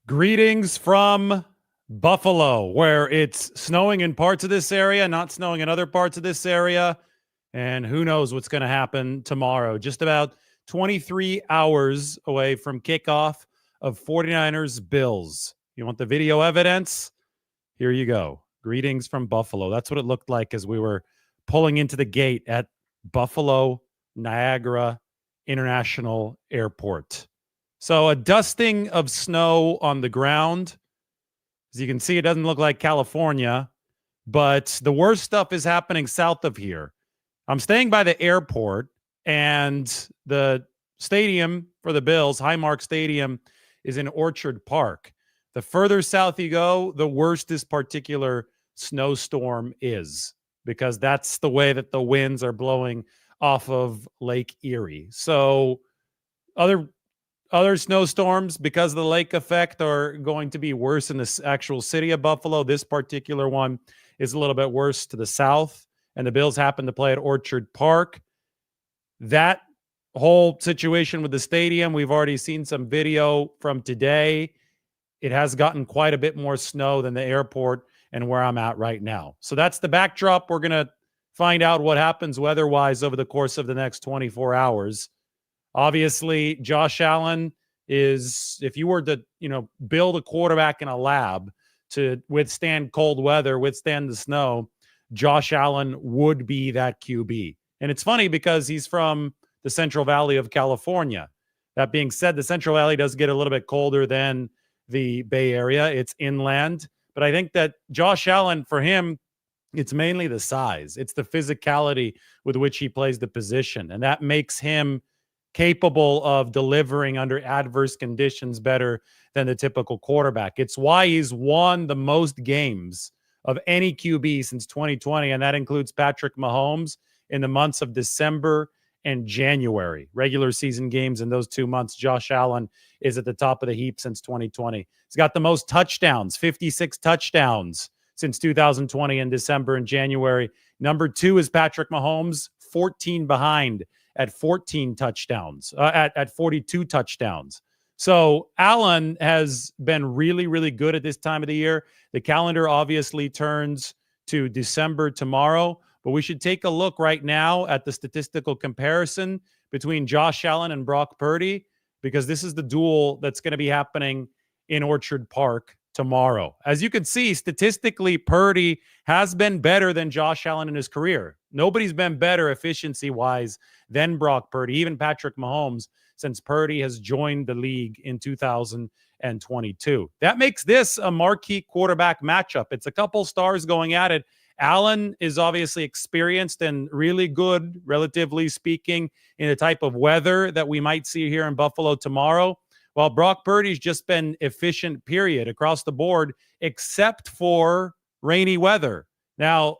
Greetings from Buffalo, where it's snowing in parts of this area, not snowing in other parts of this area. And who knows what's going to happen tomorrow. Just about 23 hours away from kickoff of 49ers Bills. You want the video evidence? Here you go. Greetings from Buffalo. That's what it looked like as we were pulling into the gate at Buffalo Niagara International Airport. So a dusting of snow on the ground. As you can see, it doesn't look like California, but the worst stuff is happening south of here. I'm staying by the airport, and the stadium for the Bills, Highmark Stadium, is in Orchard Park. The further south you go, the worse this particular snowstorm is, because that's the way that the winds are blowing off of Lake Erie. So other snowstorms, because of the lake effect, are going to be worse in the actual city of Buffalo. This particular one is a little bit worse to the south, and the Bills happen to play at Orchard Park. That whole situation with the stadium, we've already seen some video from today. It has gotten quite a bit more snow than the airport and where I'm at right now. So that's the backdrop. We're going to find out what happens weather-wise over the course of the next 24 hours. Obviously, Josh Allen is, if you were to, build a quarterback in a lab to withstand cold weather, withstand the snow, Josh Allen would be that QB. And it's funny because he's from the Central Valley of California. That being said, the Central Valley does get a little bit colder than the Bay Area. It's inland. But I think that Josh Allen, for him, it's mainly the size. It's the physicality with which he plays the position. And that makes him capable of delivering under adverse conditions better than the typical quarterback. It's why he's won the most games of any QB since 2020, and that includes Patrick Mahomes in the months of December and January. Regular season games in those 2 months, Josh Allen is at the top of the heap since 2020. He's got the most touchdowns, 56 touchdowns since 2020 in December and January. Number 2 is Patrick Mahomes, 14 behind at 14 touchdowns, at 42 touchdowns. So Allen has been really, really good at this time of the year. The calendar obviously turns to December tomorrow, but we should take a look right now at the statistical comparison between Josh Allen and Brock Purdy, because this is the duel that's going to be happening in Orchard Park tomorrow. As you can see, statistically, Purdy has been better than Josh Allen in his career. Nobody's been better efficiency-wise than Brock Purdy, even Patrick Mahomes, since Purdy has joined the league in 2022. That makes this a marquee quarterback matchup. It's a couple stars going at it. Allen is obviously experienced and really good, relatively speaking, in the type of weather that we might see here in Buffalo tomorrow, while Brock Purdy's just been efficient, period, across the board, except for rainy weather. Now,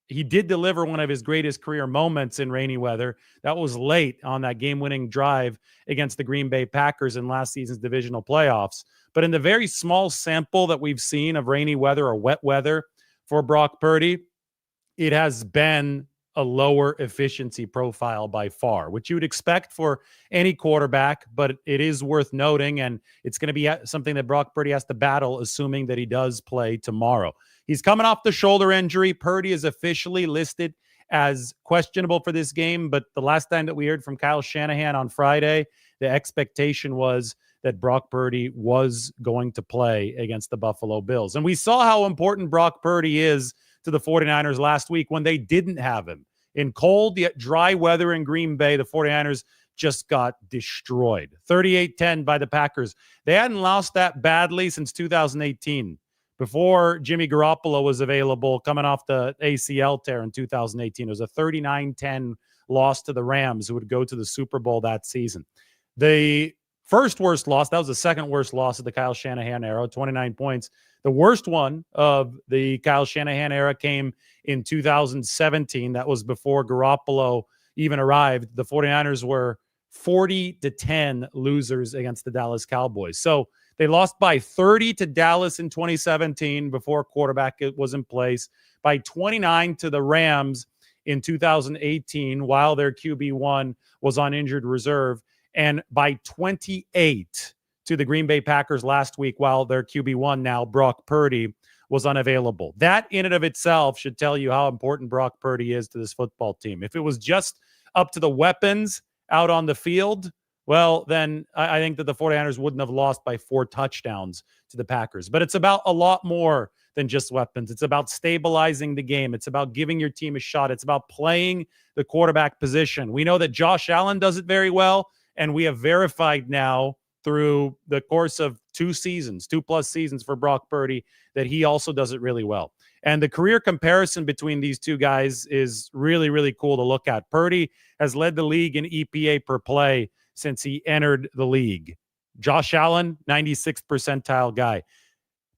he did deliver one of his greatest career moments in rainy weather. That was late on that game-winning drive against the Green Bay Packers in last season's divisional playoffs. But in the very small sample that we've seen of rainy weather or wet weather for Brock Purdy, it has been a lower efficiency profile by far, which you would expect for any quarterback, but it is worth noting, and it's going to be something that Brock Purdy has to battle, assuming that he does play tomorrow. He's coming off the shoulder injury. Purdy is officially listed as questionable for this game, but the last time that we heard from Kyle Shanahan on Friday, the expectation was that Brock Purdy was going to play against the Buffalo Bills. And we saw how important Brock Purdy is to the 49ers last week when they didn't have him. In cold yet dry weather in Green Bay, the 49ers just got destroyed. 38-10 by the Packers. They hadn't lost that badly since 2018, before Jimmy Garoppolo was available coming off the ACL tear in 2018. It was a 39-10 loss to the Rams, who would go to the Super Bowl that season. The first worst loss, that was the second worst loss of the Kyle Shanahan era, 29 points. The worst one of the Kyle Shanahan era came in 2017. That was before Garoppolo even arrived. The 49ers were 40-10 losers against the Dallas Cowboys. So they lost by 30 to Dallas in 2017 before quarterback was in place, by 29 to the Rams in 2018 while their QB1 was on injured reserve, and by 28 to the Green Bay Packers last week while their QB1 now, Brock Purdy, was unavailable. That in and of itself should tell you how important Brock Purdy is to this football team. If it was just up to the weapons out on the field, well, then I think that the 49ers wouldn't have lost by 4 touchdowns to the Packers. But it's about a lot more than just weapons. It's about stabilizing the game. It's about giving your team a shot. It's about playing the quarterback position. We know that Josh Allen does it very well, and we have verified now through the course of 2 seasons, 2+ seasons for Brock Purdy, that he also does it really well. And the career comparison between these two guys is really, really cool to look at. Purdy has led the league in EPA per play since he entered the league. Josh Allen, 96th percentile guy.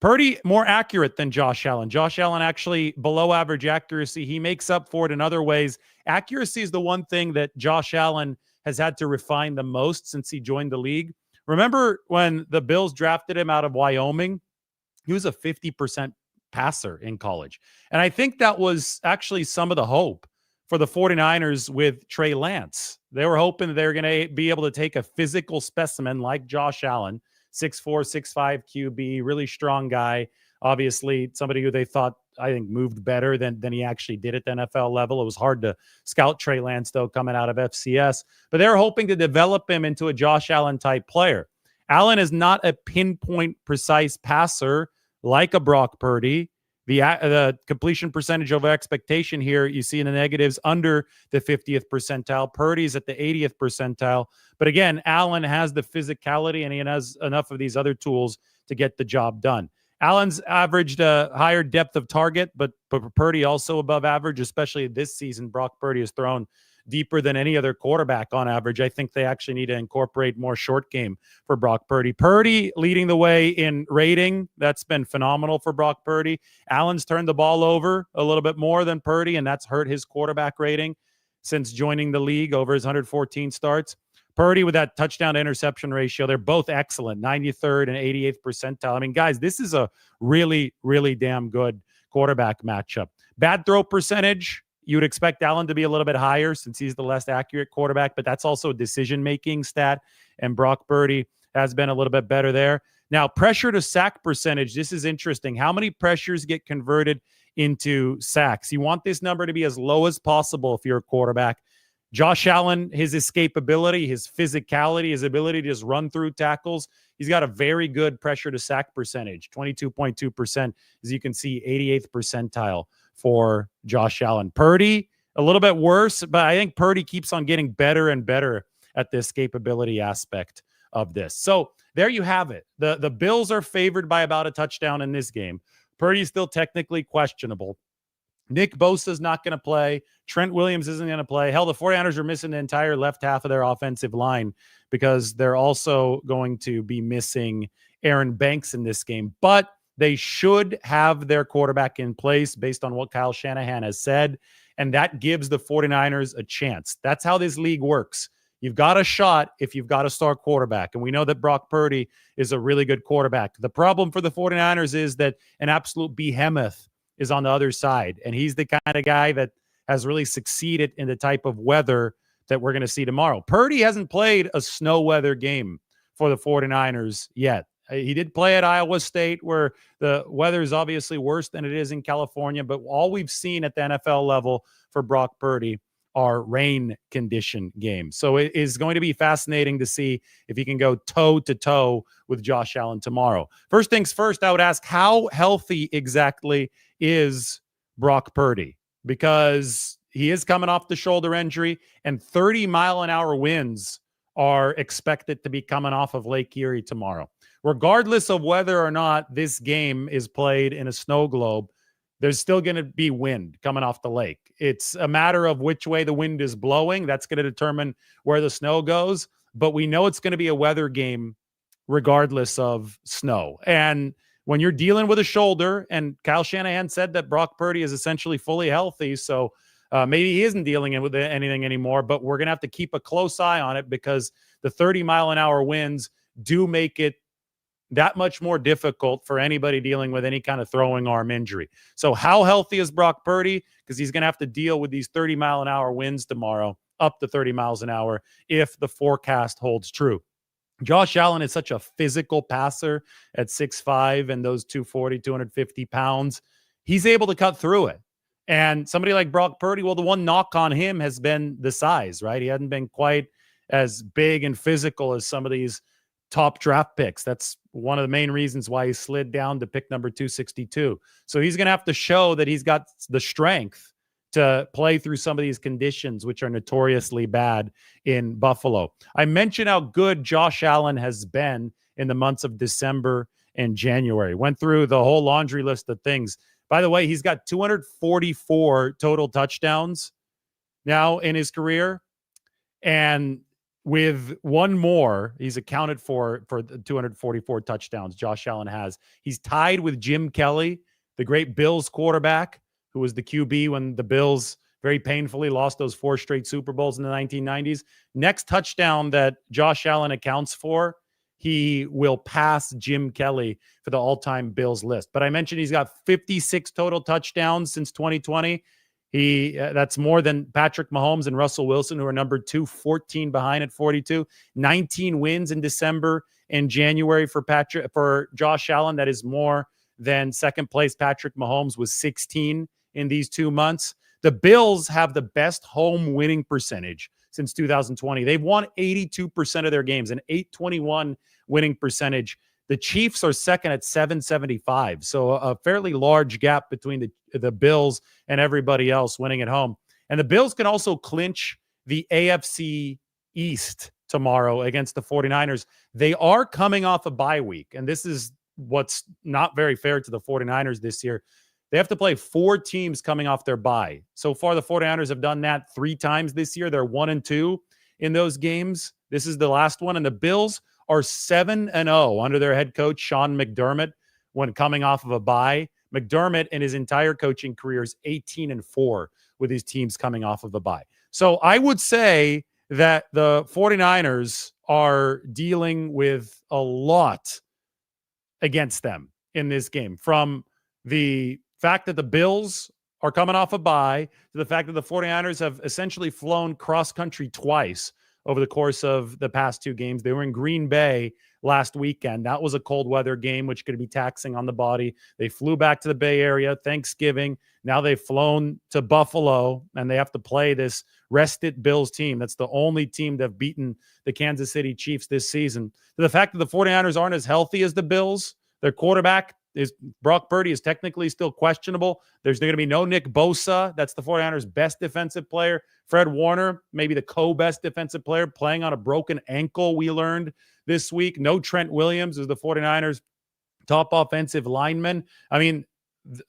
Purdy more accurate than Josh Allen. Josh Allen actually below average accuracy. He makes up for it in other ways. Accuracy is the one thing that Josh Allen has had to refine the most since he joined the league. Remember when the Bills drafted him out of Wyoming? He was a 50% passer in college. And I think that was actually some of the hope for the 49ers with Trey Lance. They were hoping that they were going to be able to take a physical specimen like Josh Allen, 6'4", 6'5" QB, really strong guy. Obviously, somebody who they thought, I think, moved better than he actually did at the NFL level. It was hard to scout Trey Lance, though, coming out of FCS. But they were hoping to develop him into a Josh Allen-type player. Allen is not a pinpoint precise passer like a Brock Purdy. The completion percentage over expectation here, you see in the negatives under the 50th percentile. Purdy's at the 80th percentile. But again, Allen has the physicality and he has enough of these other tools to get the job done. Allen's averaged a higher depth of target, but Purdy also above average, especially this season. Brock Purdy has thrown deeper than any other quarterback on average. I think they actually need to incorporate more short game for Brock Purdy. Purdy leading the way in rating. That's been phenomenal for Brock Purdy. Allen's turned the ball over a little bit more than Purdy, and that's hurt his quarterback rating since joining the league over his 114 starts. Purdy with that touchdown to interception ratio, they're both excellent, 93rd and 88th percentile. I mean, guys, this is a really, really damn good quarterback matchup. Bad throw percentage, you would expect Allen to be a little bit higher since he's the less accurate quarterback, but that's also a decision-making stat, and Brock Purdy has been a little bit better there. Now, pressure to sack percentage, this is interesting. How many pressures get converted into sacks? You want this number to be as low as possible if you're a quarterback. Josh Allen, his escapability, his physicality, his ability to just run through tackles, he's got a very good pressure to sack percentage, 22.2%, as you can see, 88th percentile for Josh Allen. Purdy, a little bit worse, but I think Purdy keeps on getting better and better at the escapability aspect of this. So there you have it. The Bills are favored by about a touchdown in this game. Purdy's still technically questionable. Nick Bosa's not going to play. Trent Williams isn't going to play. Hell, the 49ers are missing the entire left half of their offensive line because they're also going to be missing Aaron Banks in this game. But they should have their quarterback in place based on what Kyle Shanahan has said, and that gives the 49ers a chance. That's how this league works. You've got a shot if you've got a star quarterback, and we know that Brock Purdy is a really good quarterback. The problem for the 49ers is that an absolute behemoth is on the other side, and he's the kind of guy that has really succeeded in the type of weather that we're going to see tomorrow. Purdy hasn't played a snow weather game for the 49ers yet. He did play at Iowa State, where the weather is obviously worse than it is in California, but all we've seen at the NFL level for Brock Purdy are rain condition games. So it is going to be fascinating to see if he can go toe-to-toe with Josh Allen tomorrow. First things first, I would ask, how healthy exactly is Brock Purdy? Because he is coming off the shoulder injury, and 30-mile-an-hour winds are expected to be coming off of Lake Erie tomorrow. Regardless of whether or not this game is played in a snow globe, there's still going to be wind coming off the lake. It's a matter of which way the wind is blowing. That's going to determine where the snow goes. But we know it's going to be a weather game regardless of snow. And when you're dealing with a shoulder, and Kyle Shanahan said that Brock Purdy is essentially fully healthy, so maybe he isn't dealing with anything anymore, but we're going to have to keep a close eye on it because the 30-mile-an-hour winds do make it that much more difficult for anybody dealing with any kind of throwing arm injury. So how healthy is Brock Purdy? Because he's going to have to deal with these 30-mile-an-hour winds tomorrow, up to 30 miles an hour, if the forecast holds true. Josh Allen is such a physical passer at 6'5" and those 240, 250 pounds. He's able to cut through it. And somebody like Brock Purdy, well, the one knock on him has been the size, right? He hadn't been quite as big and physical as some of these top draft picks. That's one of the main reasons why he slid down to pick number 262. So he's going to have to show that he's got the strength to play through some of these conditions, which are notoriously bad in Buffalo. I mentioned how good Josh Allen has been in the months of December and January. Went through the whole laundry list of things. By the way, he's got 244 total touchdowns now in his career. And with one more, he's accounted for the 244 touchdowns Josh Allen has. He's tied with Jim Kelly, the great Bills quarterback, who was the QB when the Bills very painfully lost those 4 straight Super Bowls in the 1990s. Next touchdown that Josh Allen accounts for, he will pass Jim Kelly for the all-time Bills list. But I mentioned he's got 56 total touchdowns since 2020. That's more than Patrick Mahomes and Russell Wilson, who are number 2, 14 behind at 42. 19 wins in December and January for Josh Allen. That is more than second place Patrick Mahomes was 16 in these 2 months. The Bills have the best home winning percentage since 2020. They've won 82% of their games, an 821 winning percentage. The Chiefs are second at 775. So a fairly large gap between the Bills and everybody else winning at home. And the Bills can also clinch the AFC East tomorrow against the 49ers. They are coming off a bye week, and this is what's not very fair to the 49ers this year. They have to play 4 teams coming off their bye. So far, the 49ers have done that 3 times this year. They're 1-2 in those games. This is the last one. And the Bills are 7-0 under their head coach, Sean McDermott, when coming off of a bye. McDermott in his entire coaching career is 18-4 with his teams coming off of a bye. So I would say that the 49ers are dealing with a lot against them in this game, from the fact that the Bills are coming off a bye to the fact that the 49ers have essentially flown cross-country twice over the course of the past 2 games. They were in Green Bay last weekend. That was a cold weather game, which could be taxing on the body. They flew back to the Bay Area, Thanksgiving. Now they've flown to Buffalo, and they have to play this rested Bills team. That's the only team that have beaten the Kansas City Chiefs this season. To the fact that the 49ers aren't as healthy as the Bills, their quarterback is Brock Purdy is technically still questionable. There's going to be no Nick Bosa. That's the 49ers' best defensive player. Fred Warner, maybe the co-best defensive player, playing on a broken ankle, we learned this week. No Trent Williams, who's the 49ers' top offensive lineman. I mean,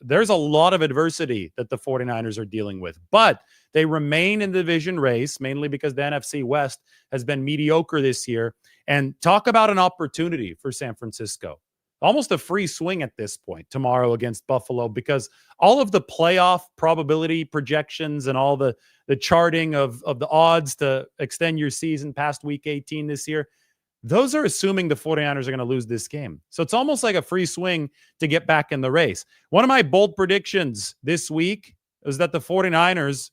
there's a lot of adversity that the 49ers are dealing with. But they remain in the division race, mainly because the NFC West has been mediocre this year. And talk about an opportunity for San Francisco. Almost a free swing at this point tomorrow against Buffalo, because all of the playoff probability projections and all the charting of the odds to extend your season past week 18 this year, those are assuming the 49ers are going to lose this game. So it's almost like a free swing to get back in the race. One of my bold predictions this week is that the 49ers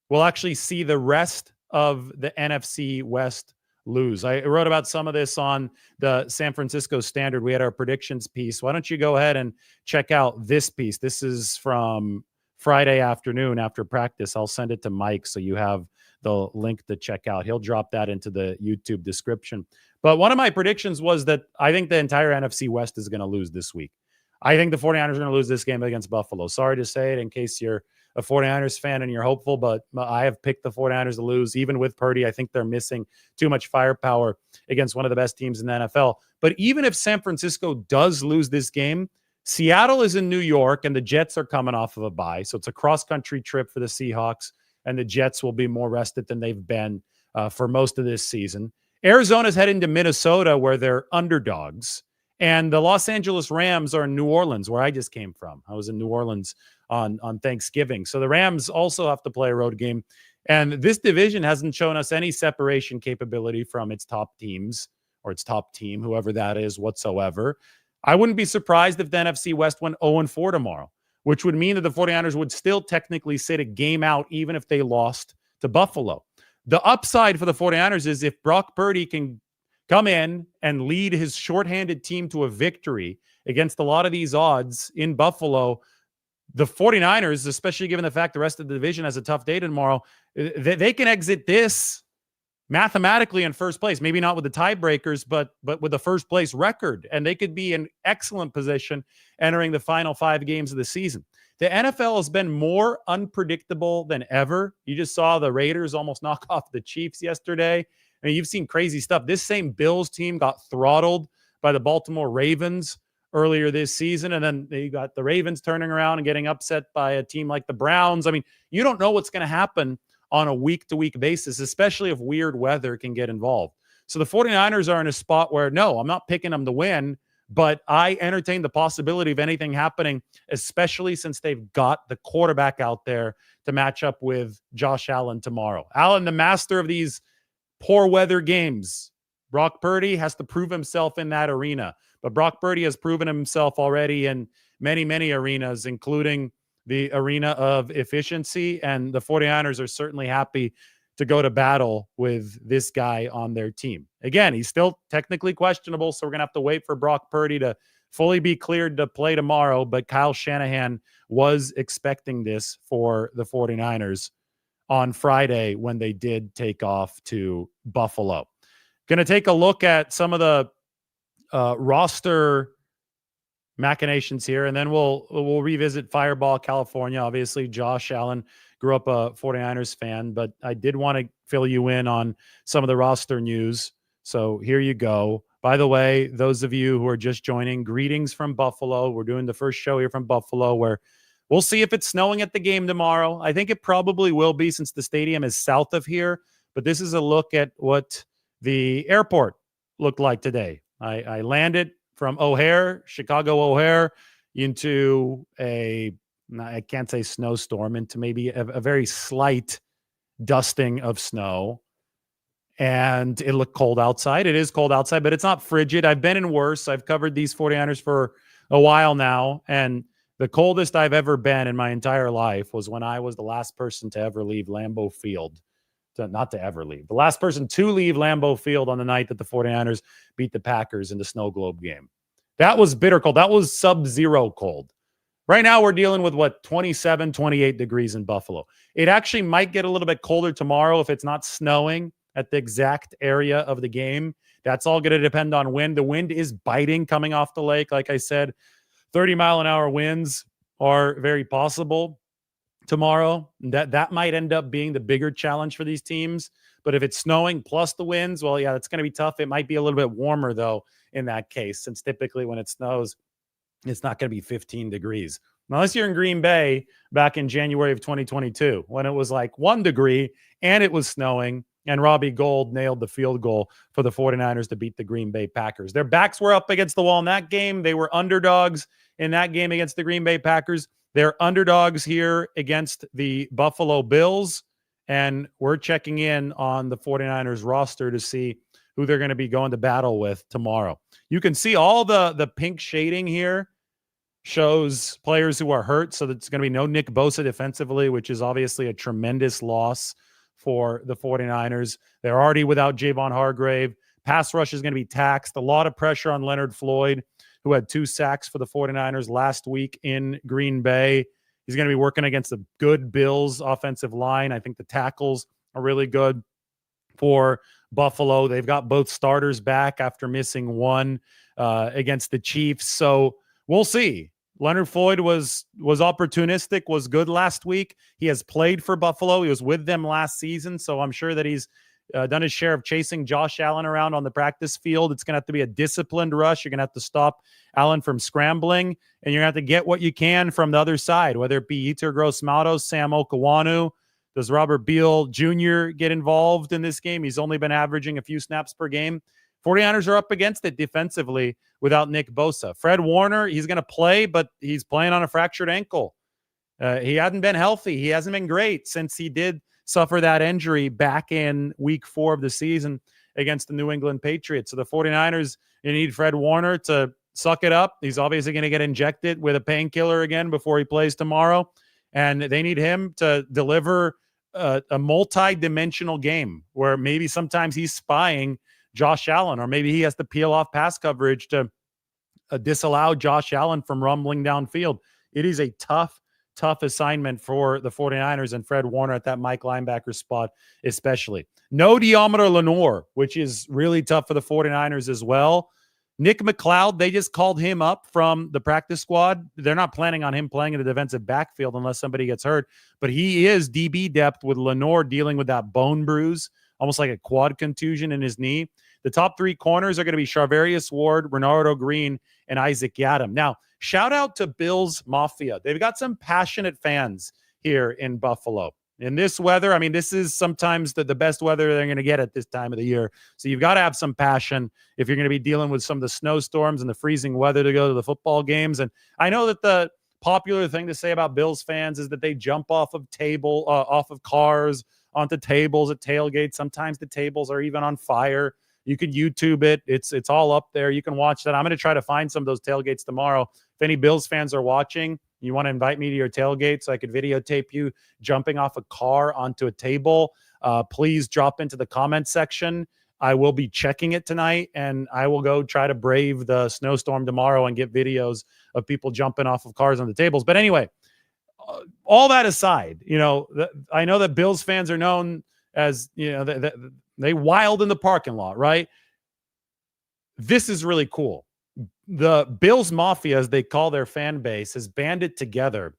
will actually see the rest of the NFC West lose. I wrote about some of this on the San Francisco Standard. We had our predictions piece. Why don't you go ahead and check out this piece? This is from Friday afternoon after practice. I'll send it to Mike so you have the link to check out. He'll drop that into the YouTube description. But one of my predictions was that I think the entire NFC West is going to lose this week. I think the 49ers are going to lose this game against Buffalo. Sorry to say it in case you're a 49ers fan and you're hopeful, but I have picked the 49ers to lose. Even with Purdy, I think they're missing too much firepower against one of the best teams in the NFL. But even if San Francisco does lose this game, Seattle is in New York and the Jets are coming off of a bye. So it's a cross-country trip for the Seahawks, and the Jets will be more rested than they've been for most of this season. Arizona's heading to Minnesota, where they're underdogs. And the Los Angeles Rams are in New Orleans, where I just came from. I was in New Orleans on Thanksgiving. So the Rams also have to play a road game. And this division hasn't shown us any separation capability from its top teams or its top team, whoever that is whatsoever. I wouldn't be surprised if the NFC West went 0-4 tomorrow, which would mean that the 49ers would still technically sit a game out even if they lost to Buffalo. The upside for the 49ers is if Brock Purdy can come in and lead his shorthanded team to a victory against a lot of these odds in Buffalo, the 49ers, especially given the fact the rest of the division has a tough day tomorrow, they can exit this mathematically in first place. Maybe not with the tiebreakers, but with the first place record. And they could be in excellent position entering the final 5 games of the season. The NFL has been more unpredictable than ever. You just saw the Raiders almost knock off the Chiefs yesterday. I mean, you've seen crazy stuff. This same Bills team got throttled by the Baltimore Ravens earlier this season, and then you got the Ravens turning around and getting upset by a team like the Browns. I mean, you don't know what's going to happen on a week-to-week basis, especially if weird weather can get involved. So the 49ers are in a spot where, no, I'm not picking them to win, but I entertain the possibility of anything happening, especially since they've got the quarterback out there to match up with Josh Allen tomorrow. Allen, the master of these poor weather games. Brock Purdy has to prove himself in that arena. But Brock Purdy has proven himself already in many, many arenas, including the arena of efficiency. And the 49ers are certainly happy to go to battle with this guy on their team. Again, he's still technically questionable, so we're going to have to wait for Brock Purdy to fully be cleared to play tomorrow. But Kyle Shanahan was expecting this for the 49ers on Friday when they did take off to Buffalo. Going to take a look at some of the roster machinations here, and then we'll revisit Fireball, California. Obviously, Josh Allen grew up a 49ers fan, but I did want to fill you in on some of the roster news. So here you go. By the way, those of you who are just joining, greetings from Buffalo. We're doing the first show here from Buffalo, where we'll see if it's snowing at the game tomorrow. I think it probably will be, since the stadium is south of here, but this is a look at what the airport looked like today. I landed from O'Hare, Chicago O'Hare, into I can't say snowstorm, into maybe a very slight dusting of snow. And it looked cold outside. It is cold outside, but it's not frigid. I've been in worse. I've covered these 49ers for a while now. And the coldest I've ever been in my entire life was when I was the last person to ever leave Lambeau Field. Not to ever leave. The last person to leave Lambeau Field on the night that the 49ers beat the Packers in the snow globe game. That was bitter cold. That was sub-zero cold. Right now, we're dealing with, 27, 28 degrees in Buffalo. It actually might get a little bit colder tomorrow if it's not snowing at the exact area of the game. That's all going to depend on wind. The wind is biting coming off the lake. Like I said, 30-mile-an-hour winds are very possible tomorrow. That might end up being the bigger challenge for these teams. But if it's snowing plus the winds, well, yeah, it's going to be tough. It might be a little bit warmer, though, in that case, since typically when it snows, it's not going to be 15 degrees. Unless you're in Green Bay back in January of 2022, when it was like 1 degree and it was snowing, and Robbie Gould nailed the field goal for the 49ers to beat the Green Bay Packers. Their backs were up against the wall in that game. They were underdogs in that game against the Green Bay Packers. They're underdogs here against the Buffalo Bills, and we're checking in on the 49ers roster to see who they're going to be going to battle with tomorrow. You can see all the pink shading here shows players who are hurt, so there's going to be no Nick Bosa defensively, which is obviously a tremendous loss for the 49ers. They're already without Javon Hargrave. Pass rush is going to be taxed. A lot of pressure on Leonard Floyd, who had 2 sacks for the 49ers last week in Green Bay. He's going to be working against a good Bills offensive line. I think the tackles are really good for Buffalo. They've got both starters back after missing one against the Chiefs. So we'll see. Leonard Floyd was opportunistic, was good last week. He has played for Buffalo. He was with them last season, so I'm sure that he's done his share of chasing Josh Allen around on the practice field. It's going to have to be a disciplined rush. You're going to have to stop Allen from scrambling, and you're going to have to get what you can from the other side, whether it be Yetur Gross-Matos, Sam Okawanu. Does Robert Beal Jr. get involved in this game? He's only been averaging a few snaps per game. 49ers are up against it defensively without Nick Bosa. Fred Warner, he's going to play, but he's playing on a fractured ankle. He hasn't been healthy. He hasn't been great since he did suffer that injury back in week 4 of the season against the New England Patriots. So the 49ers, you need Fred Warner to suck it up. He's obviously going to get injected with a painkiller again before he plays tomorrow. And they need him to deliver a multi-dimensional game where maybe sometimes he's spying Josh Allen, or maybe he has to peel off pass coverage to disallow Josh Allen from rumbling downfield. It is a tough assignment for the 49ers and Fred Warner at that Mike linebacker spot, especially. No Deommodore Lenoir, which is really tough for the 49ers as well. Nick McLeod, they just called him up from the practice squad. They're not planning on him playing in the defensive backfield unless somebody gets hurt, but he is DB depth with Lenoir dealing with that bone bruise, almost like a quad contusion in his knee. The top three corners are going to be Charvarius Ward, Renardo Green, and Isaac Yiadom. Now, shout out to Bills Mafia. They've got some passionate fans here in Buffalo. In this weather, I mean, this is sometimes the best weather they're going to get at this time of the year. So you've got to have some passion if you're going to be dealing with some of the snowstorms and the freezing weather to go to the football games. And I know that the popular thing to say about Bills fans is that they jump off of cars onto tables at tailgates. Sometimes the tables are even on fire. You can YouTube it. It's all up there. You can watch that. I'm going to try to find some of those tailgates tomorrow. If any Bills fans are watching, you want to invite me to your tailgate so I could videotape you jumping off a car onto a table, please drop into the comment section. I will be checking it tonight, and I will go try to brave the snowstorm tomorrow and get videos of people jumping off of cars on the tables. But anyway, all that aside, I know that Bills fans are known as, they wild in the parking lot, right? This is really cool. The Bills Mafia, as they call their fan base, has banded together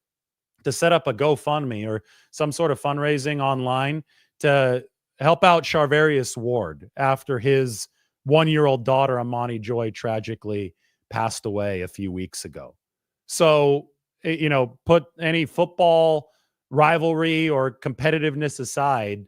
to set up a GoFundMe or some sort of fundraising online to help out Charvarius Ward after his 1-year-old daughter, Amani Joy, tragically passed away a few weeks ago. So, put any football rivalry or competitiveness aside,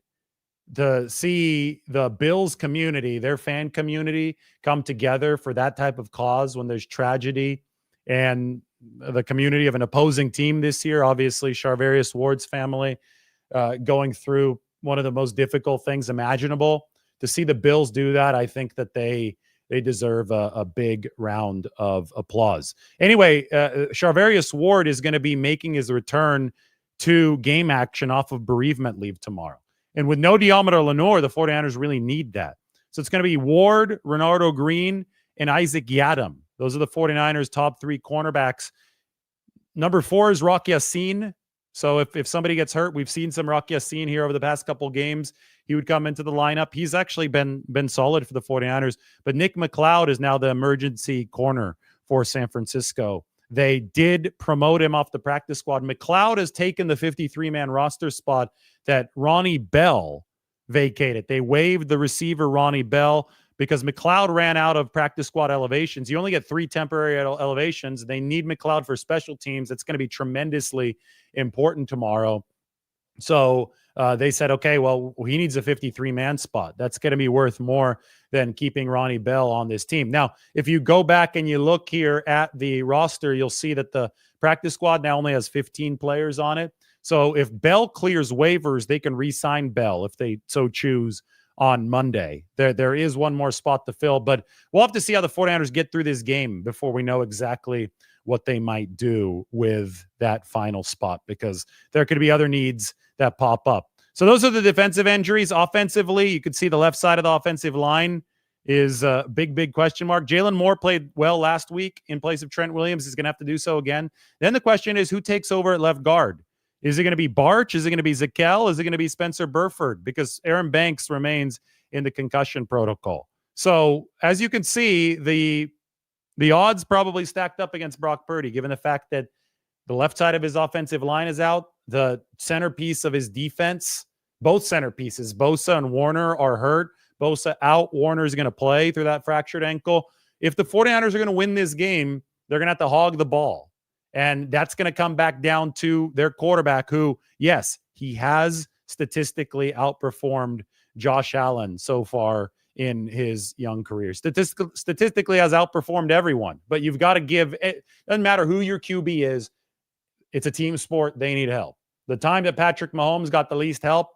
to see the Bills community, their fan community, come together for that type of cause when there's tragedy, and the community of an opposing team this year, obviously Charvarius Ward's family going through one of the most difficult things imaginable. To see the Bills do that, I think that they deserve a big round of applause. Anyway, Charvarius Ward is going to be making his return to game action off of bereavement leave tomorrow. And with no Deommodore Lenoir, the 49ers really need that. So it's going to be Ward, Renardo Green, and Isaac Yiadom. Those are the 49ers' top three cornerbacks. Number 4 is Rock Ya-Sin. So if somebody gets hurt, we've seen some Rock Ya-Sin here over the past couple games. He would come into the lineup. He's actually been solid for the 49ers. But Nick McLeod is now the emergency corner for San Francisco. They did promote him off the practice squad. McLeod has taken the 53-man roster spot that Ronnie Bell vacated. They waived the receiver Ronnie Bell because McLeod ran out of practice squad elevations. You only get 3 temporary elevations. They need McLeod for special teams. It's going to be tremendously important tomorrow. So they said, okay, well, he needs a 53-man spot. That's going to be worth more than keeping Ronnie Bell on this team. Now, if you go back and you look here at the roster, you'll see that the practice squad now only has 15 players on it. So if Bell clears waivers, they can re-sign Bell if they so choose on Monday. There is one more spot to fill, but we'll have to see how the 49ers get through this game before we know exactly what they might do with that final spot, because there could be other needs that pop up. So those are the defensive injuries. Offensively, you could see the left side of the offensive line is a big question mark. Jalen Moore played well last week in place of Trent Williams. He's going to have to do so again. Then the question is, who takes over at left guard? Is it going to be Barch? Is it going to be Zakel? Is it going to be Spencer Burford? Because Aaron Banks remains in the concussion protocol. So as you can see, the odds probably stacked up against Brock Purdy, given the fact that the left side of his offensive line is out. The centerpiece of his defense, both centerpieces, Bosa and Warner, are hurt. Bosa out, Warner is going to play through that fractured ankle. If the 49ers are going to win this game, they're going to have to hog the ball. And that's going to come back down to their quarterback, who, yes, he has statistically outperformed Josh Allen so far in his young career. Statistically has outperformed everyone, but you've got to give it. Doesn't matter who your QB is. It's a team sport. They need help. The time that Patrick Mahomes got the least help,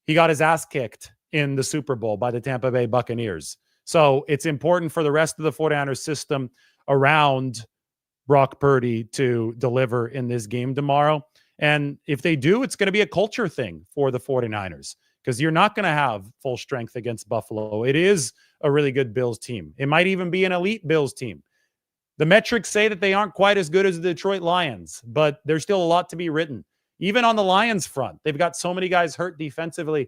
he got his ass kicked in the Super Bowl by the Tampa Bay Buccaneers. So it's important for the rest of the 49ers system around Brock Purdy to deliver in this game tomorrow. And if they do, it's going to be a culture thing for the 49ers. because you're not going to have full strength against Buffalo. It is a really good Bills team. It might even be an elite Bills team. The metrics say that they aren't quite as good as the Detroit Lions, but there's still a lot to be written. Even on the Lions front, they've got so many guys hurt defensively.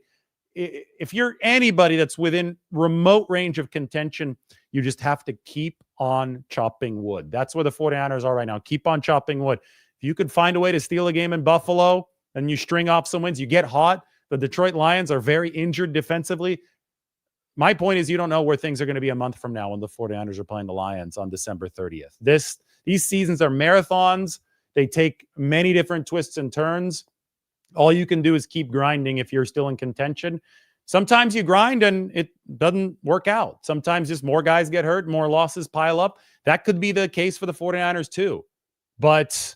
If you're anybody that's within remote range of contention, you just have to keep on chopping wood. That's where the 49ers are right now. Keep on chopping wood. If you could find a way to steal a game in Buffalo and you string off some wins, you get hot. The Detroit Lions are very injured defensively. My point is you don't know where things are going to be a month from now when the 49ers are playing the Lions on December 30th. These seasons are marathons. They take many different twists and turns. All you can do is keep grinding if you're still in contention. Sometimes you grind and it doesn't work out. Sometimes just more guys get hurt, more losses pile up. That could be the case for the 49ers too. But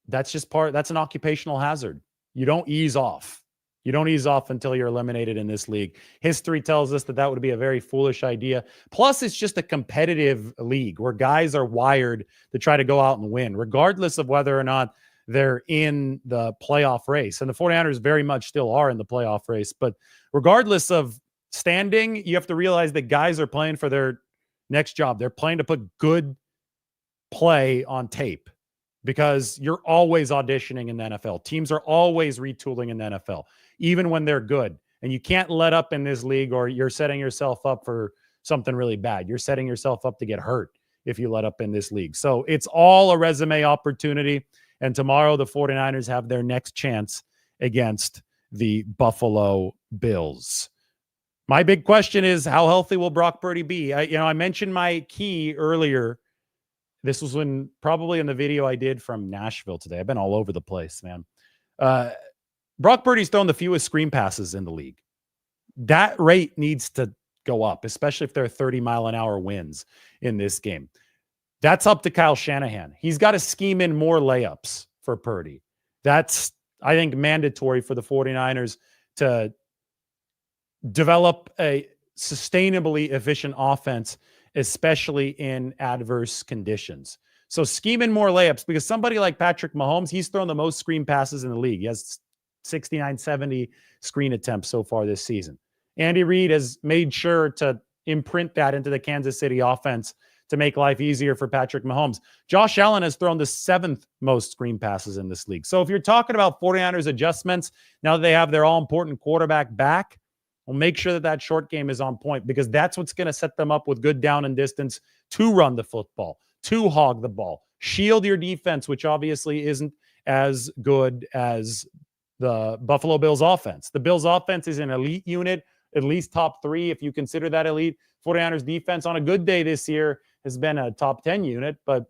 that's an occupational hazard. You don't ease off. You don't ease off until you're eliminated in this league. History tells us that would be a very foolish idea. Plus, it's just a competitive league where guys are wired to try to go out and win, regardless of whether or not they're in the playoff race. And the 49ers very much still are in the playoff race. But regardless of standing, you have to realize that guys are playing for their next job. They're playing to put good play on tape because you're always auditioning in the NFL. Teams are always retooling in the NFL, even when they're good. And you can't let up in this league or you're setting yourself up for something really bad. You're setting yourself up to get hurt if you let up in this league. So it's all a resume opportunity. And tomorrow, the 49ers have their next chance against the Buffalo Bills. My big question is, how healthy will Brock Purdy be? I mentioned my key earlier. This was probably in the video I did from Nashville today. I've been all over the place, man. Brock Purdy's thrown the fewest screen passes in the league. That rate needs to go up, especially if there are 30-mile-an-hour winds in this game. That's up to Kyle Shanahan. He's got to scheme in more layups for Purdy. That's, I think, mandatory for the 49ers to develop a sustainably efficient offense, especially in adverse conditions. So scheme in more layups, because somebody like Patrick Mahomes, he's thrown the most screen passes in the league. He has 69, 70 screen attempts so far this season. Andy Reid has made sure to imprint that into the Kansas City offense to make life easier for Patrick Mahomes. Josh Allen has thrown the 7th most screen passes in this league. So if you're talking about 49ers adjustments, now that they have their all-important quarterback back, well, make sure that short game is on point, because that's what's going to set them up with good down and distance to run the football, to hog the ball, shield your defense, which obviously isn't as good as the Buffalo Bills offense. The Bills offense is an elite unit, at least top 3 if you consider that elite. 49ers defense on a good day this year has been a top 10 unit, but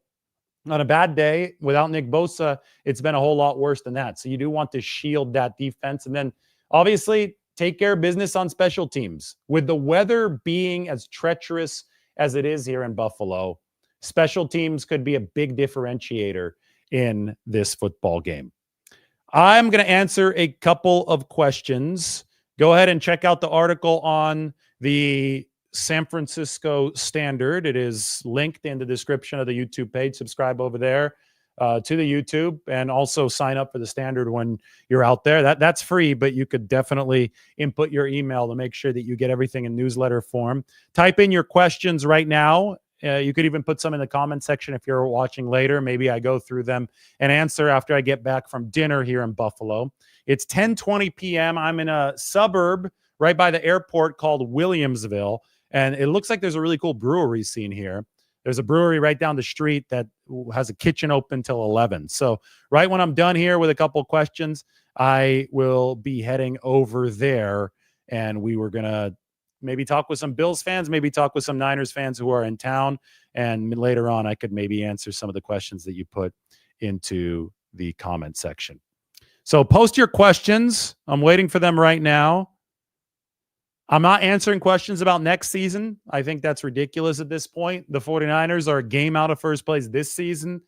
on a bad day without Nick Bosa, it's been a whole lot worse than that. So you do want to shield that defense. And then obviously take care of business on special teams. With the weather being as treacherous as it is here in Buffalo, special teams could be a big differentiator in this football game. I'm going to answer a couple of questions. Go ahead and check out the article on the San Francisco Standard. It is linked in the description of the YouTube page. Subscribe over there to the YouTube, and also sign up for the Standard when you're out there. That's free, but you could definitely input your email to make sure that you get everything in newsletter form. Type in your questions right now. You could even put some in the comment section if you're watching later. Maybe I go through them and answer after I get back from dinner here in Buffalo. It's 10:20 p.m. I'm in a suburb right by the airport called Williamsville, and it looks like there's a really cool brewery scene here. There's a brewery right down the street that has a kitchen open till 11. So right when I'm done here with a couple of questions, I will be heading over there, and we were going to maybe talk with some Bills fans, maybe talk with some Niners fans who are in town, and later on I could maybe answer some of the questions that you put into the comment section. So post your questions. I'm waiting for them right now. I'm not answering questions about next season. I think that's ridiculous at this point. The 49ers are a game out of first place this season,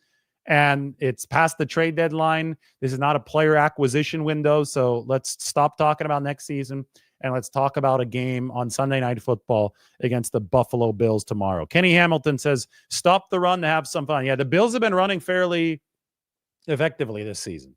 and it's past the trade deadline. This is not a player acquisition window, so let's stop talking about next season, and let's talk about a game on Sunday Night Football against the Buffalo Bills tomorrow. Kenny Hamilton says, stop the run to have some fun. Yeah, the Bills have been running fairly effectively this season.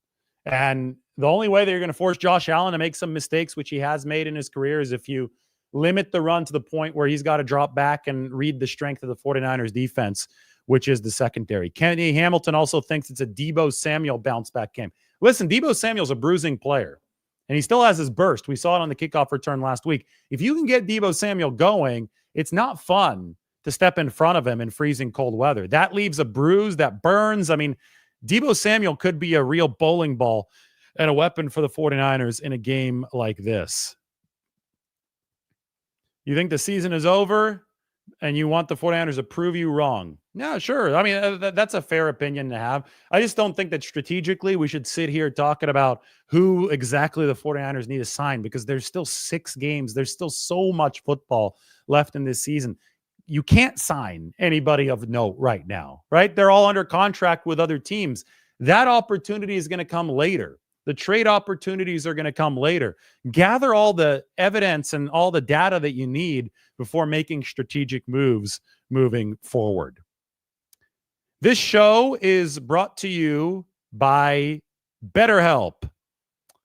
And the only way that you're going to force Josh Allen to make some mistakes, which he has made in his career, is if you limit the run to the point where he's got to drop back and read the strength of the 49ers defense, which is the secondary. Kenny Hamilton also thinks it's a Deebo Samuel bounce back game. Listen, Deebo Samuel's a bruising player, and he still has his burst. We saw it on the kickoff return last week. If you can get Deebo Samuel going, it's not fun to step in front of him in freezing cold weather. That leaves a bruise that burns. I mean, Deebo Samuel could be a real bowling ball and a weapon for the 49ers in a game like this. You think the season is over and you want the 49ers to prove you wrong? Yeah, sure. I mean, that's a fair opinion to have. I just don't think that strategically we should sit here talking about who exactly the 49ers need to sign, because there's still 6 games. There's still so much football left in this season. You can't sign anybody of note right now, right? They're all under contract with other teams. That opportunity is going to come later. The trade opportunities are going to come later. Gather all the evidence and all the data that you need before making strategic moves moving forward. This show is brought to you by BetterHelp.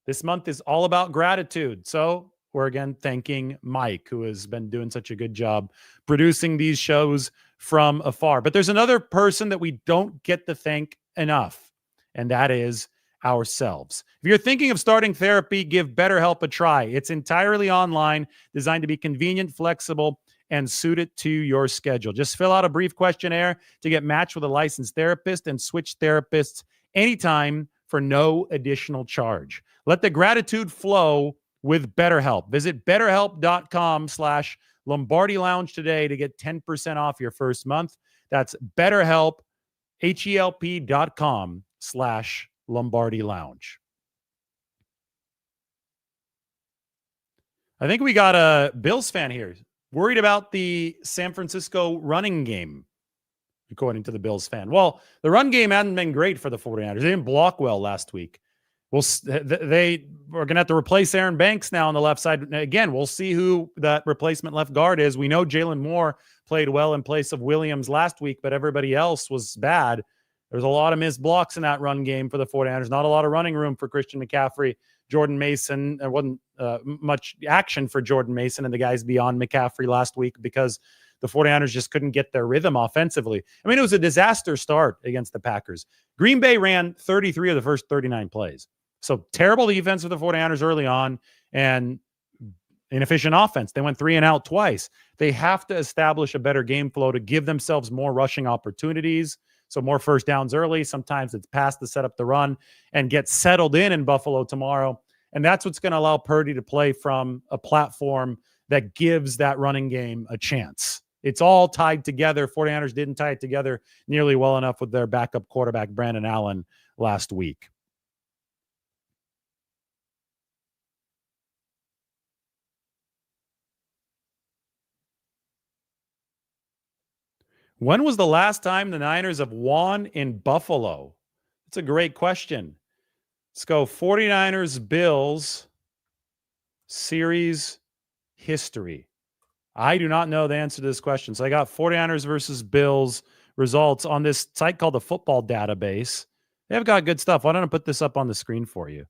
This month is all about gratitude. So we're again thanking Mike, who has been doing such a good job producing these shows from afar. But there's another person that we don't get to thank enough, and that is ourselves. If you're thinking of starting therapy, give BetterHelp a try. It's entirely online, designed to be convenient, flexible, and suited to your schedule. Just fill out a brief questionnaire to get matched with a licensed therapist and switch therapists anytime for no additional charge. Let the gratitude flow with BetterHelp. Visit BetterHelp.com/Lombardi Lounge today to get 10% off your first month. That's BetterHelp, HELP.com/Lombardi Lounge. I think we got a Bills fan here worried about the San Francisco running game, according to the Bills fan. Well, the run game hadn't been great for the 49ers. They didn't block well last week. They are going to have to replace Aaron Banks now on the left side. Again, we'll see who that replacement left guard is. We know Jalen Moore played well in place of Williams last week, but everybody else was bad. There's a lot of missed blocks in that run game for the 49ers. Not a lot of running room for Christian McCaffrey. Jordan Mason, there wasn't much action for Jordan Mason and the guys beyond McCaffrey last week because the 49ers just couldn't get their rhythm offensively. I mean, it was a disaster start against the Packers. Green Bay ran 33 of the first 39 plays. So terrible defense for the 49ers early on and inefficient offense. They went 3 and out twice. They have to establish a better game flow to give themselves more rushing opportunities. So more first downs early. Sometimes it's past to set up the run and get settled in Buffalo tomorrow. And that's what's going to allow Purdy to play from a platform that gives that running game a chance. It's all tied together. 49ers didn't tie it together nearly well enough with their backup quarterback, Brandon Allen, last week. When was the last time the Niners have won in Buffalo? That's a great question. Let's go 49ers Bills series history. I do not know the answer to this question. So I got 49ers versus Bills results on this site called the Football Database. They have got good stuff. Why don't I put this up on the screen for you?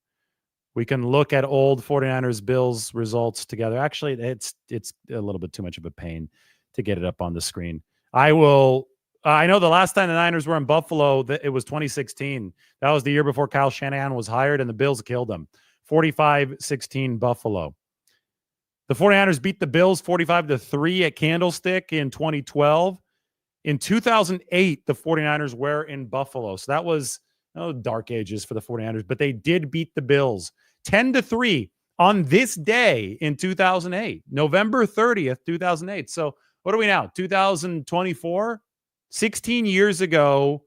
We can look at old 49ers Bills results together. Actually, it's a little bit too much of a pain to get it up on the screen. I know the last time the Niners were in Buffalo, it was 2016. That was the year before Kyle Shanahan was hired, and the Bills killed him. 45-16 Buffalo. The 49ers beat the Bills 45-3 at Candlestick in 2012. In 2008, the 49ers were in Buffalo. So that was dark ages for the 49ers, but they did beat the Bills 10-3 on this day in 2008, November 30th, 2008. So what are we now? 2024? 16 years ago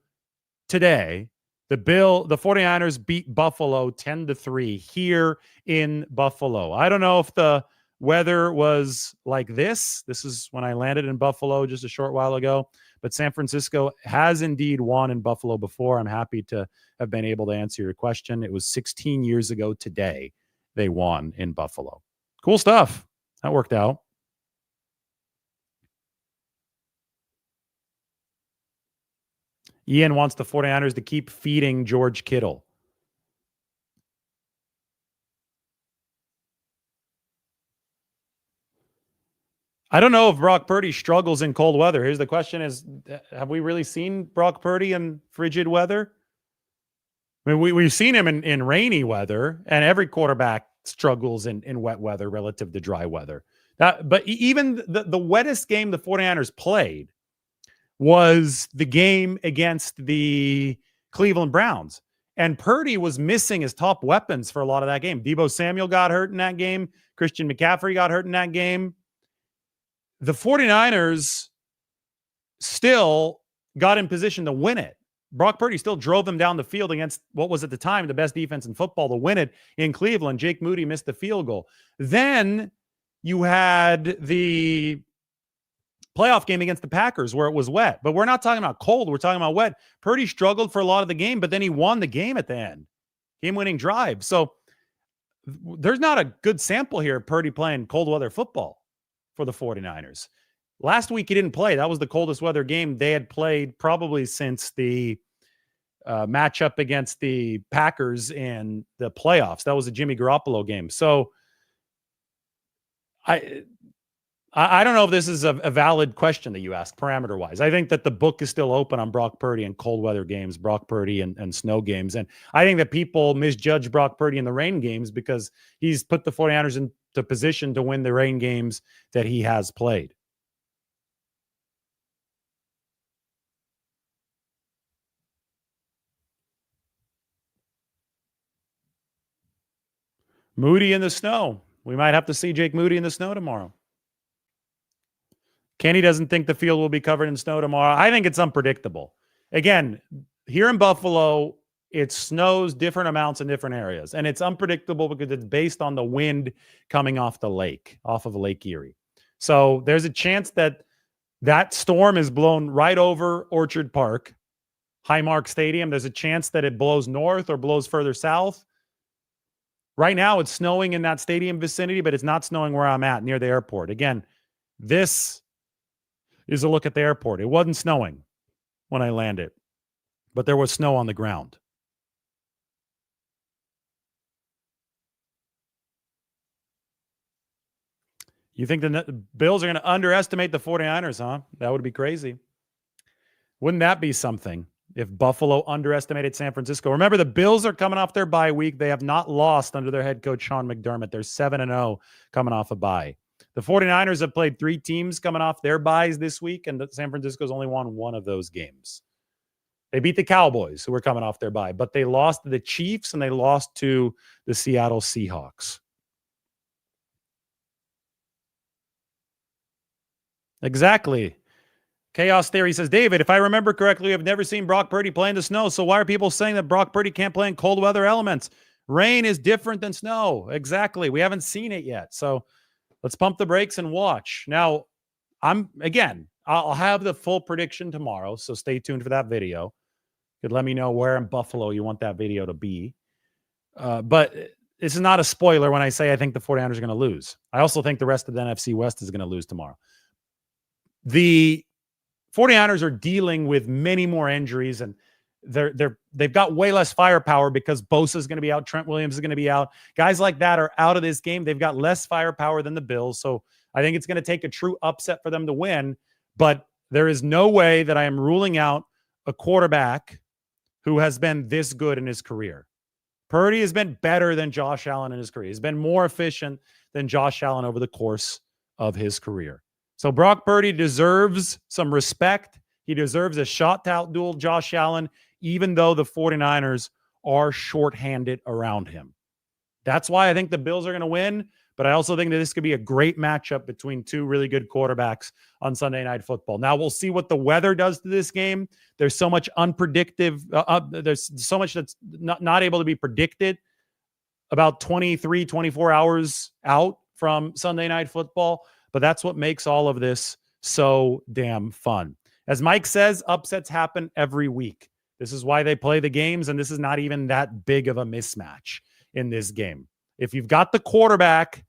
today, the 49ers beat Buffalo 10-3 here in Buffalo. I don't know if the weather was like this. This is when I landed in Buffalo just a short while ago, but San Francisco has indeed won in Buffalo before. I'm happy to have been able to answer your question. It was 16 years ago today they won in Buffalo. Cool stuff. That worked out. Ian wants the 49ers to keep feeding George Kittle. I don't know if Brock Purdy struggles in cold weather. Here's the question is, have we really seen Brock Purdy in frigid weather? I mean, we've seen him in rainy weather, and every quarterback struggles in wet weather relative to dry weather. But even the wettest game the 49ers played was the game against the Cleveland Browns. And Purdy was missing his top weapons for a lot of that game. Deebo Samuel got hurt in that game. Christian McCaffrey got hurt in that game. The 49ers still got in position to win it. Brock Purdy still drove them down the field against what was at the time the best defense in football to win it in Cleveland. Jake Moody missed the field goal. Then you had the playoff game against the Packers where it was wet. But we're not talking about cold. We're talking about wet. Purdy struggled for a lot of the game, but then he won the game at the end. Game-winning drive. So there's not a good sample here of Purdy playing cold weather football for the 49ers. Last week he didn't play. That was the coldest weather game they had played probably since the matchup against the Packers in the playoffs. That was a Jimmy Garoppolo game. So I don't know if this is a valid question that you ask parameter-wise. I think that the book is still open on Brock Purdy and cold weather games, Brock Purdy and snow games. And I think that people misjudge Brock Purdy in the rain games because he's put the 49ers into position to win the rain games that he has played. Moody in the snow. We might have to see Jake Moody in the snow tomorrow. Kenny doesn't think the field will be covered in snow tomorrow. I think it's unpredictable. Again, here in Buffalo, it snows different amounts in different areas. And it's unpredictable because it's based on the wind coming off the lake, off of Lake Erie. So there's a chance that that storm is blown right over Orchard Park, Highmark Stadium. There's a chance that it blows north or blows further south. Right now, it's snowing in that stadium vicinity, but it's not snowing where I'm at, near the airport. Again, this is a look at the airport. It wasn't snowing when I landed, but there was snow on the ground. You think the Bills are going to underestimate the 49ers, huh? That would be crazy. Wouldn't that be something if Buffalo underestimated San Francisco? Remember, the Bills are coming off their bye week. They have not lost under their head coach, Sean McDermott. They're 7-0 coming off a bye. The 49ers have played 3 teams coming off their byes this week, and San Francisco's only won one of those games. They beat the Cowboys, who were coming off their bye, but they lost to the Chiefs and they lost to the Seattle Seahawks. Exactly. Chaos Theory says, David, if I remember correctly, I've never seen Brock Purdy play in the snow. So why are people saying that Brock Purdy can't play in cold weather elements? Rain is different than snow. Exactly. We haven't seen it yet. So let's pump the brakes and watch. Now, I'll have the full prediction tomorrow. So stay tuned for that video. You could let me know where in Buffalo you want that video to be. But this is not a spoiler when I say I think the 49ers are going to lose. I also think the rest of the NFC West is going to lose tomorrow. The 49ers are dealing with many more injuries, and they've got way less firepower because Bosa is going to be out, Trent Williams is going to be out. Guys like that are out of this game. They've got less firepower than the Bills, so I think it's going to take a true upset for them to win, but there is no way that I am ruling out a quarterback who has been this good in his career. Purdy has been better than Josh Allen in his career. He's been more efficient than Josh Allen over the course of his career. So Brock Purdy deserves some respect. He deserves a shot to outduel Josh Allen, even though the 49ers are shorthanded around him. That's why I think the Bills are going to win, but I also think that this could be a great matchup between 2 really good quarterbacks on Sunday Night Football. Now, we'll see what the weather does to this game. There's so much unpredictive. There's so much that's not able to be predicted about 23, 24 hours out from Sunday Night Football. But that's what makes all of this so damn fun. As Mike says, upsets happen every week. This is why they play the games, and this is not even that big of a mismatch in this game. If you've got the quarterback,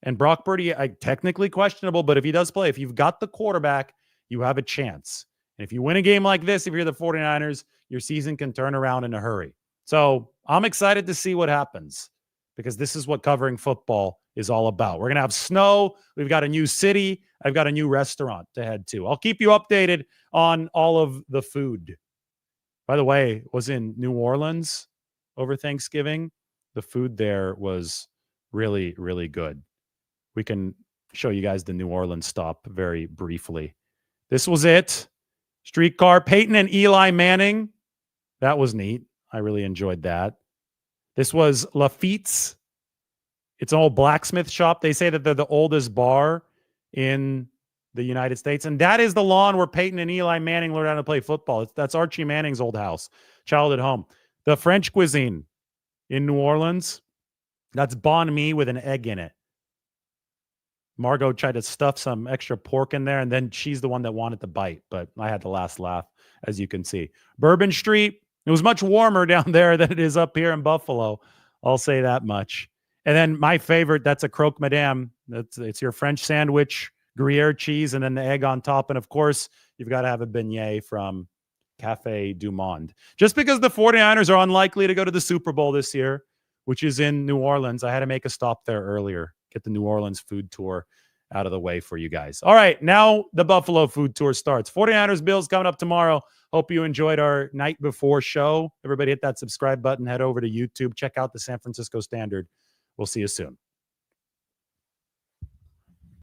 and Brock Purdy, technically questionable, but if he does play, if you've got the quarterback, you have a chance. And if you win a game like this, if you're the 49ers, your season can turn around in a hurry. So I'm excited to see what happens because this is what covering football is all about. We're going to have snow. We've got a new city. I've got a new restaurant to head to. I'll keep you updated on all of the food. By the way, was in New Orleans over Thanksgiving. The food there was really, really good. We can show you guys the New Orleans stop very briefly. This was it. Streetcar, Peyton and Eli Manning. That was neat. I really enjoyed that. This was Lafitte's. It's an old blacksmith shop. They say that they're the oldest bar in the United States. And that is the lawn where Peyton and Eli Manning learned how to play football. That's Archie Manning's old house, childhood home. The French cuisine in New Orleans, that's banh mi with an egg in it. Margot tried to stuff some extra pork in there, and then she's the one that wanted to bite, but I had the last laugh, as you can see. Bourbon Street, it was much warmer down there than it is up here in Buffalo. I'll say that much. And then my favorite, that's a croque madame. It's your French sandwich, Gruyere cheese, and then the egg on top. And of course, you've got to have a beignet from Cafe du Monde. Just because the 49ers are unlikely to go to the Super Bowl this year, which is in New Orleans, I had to make a stop there earlier. Get the New Orleans food tour out of the way for you guys. All right, now the Buffalo food tour starts. 49ers Bills coming up tomorrow. Hope you enjoyed our night before show. Everybody hit that subscribe button. Head over to YouTube. Check out the San Francisco Standard. We'll see you soon.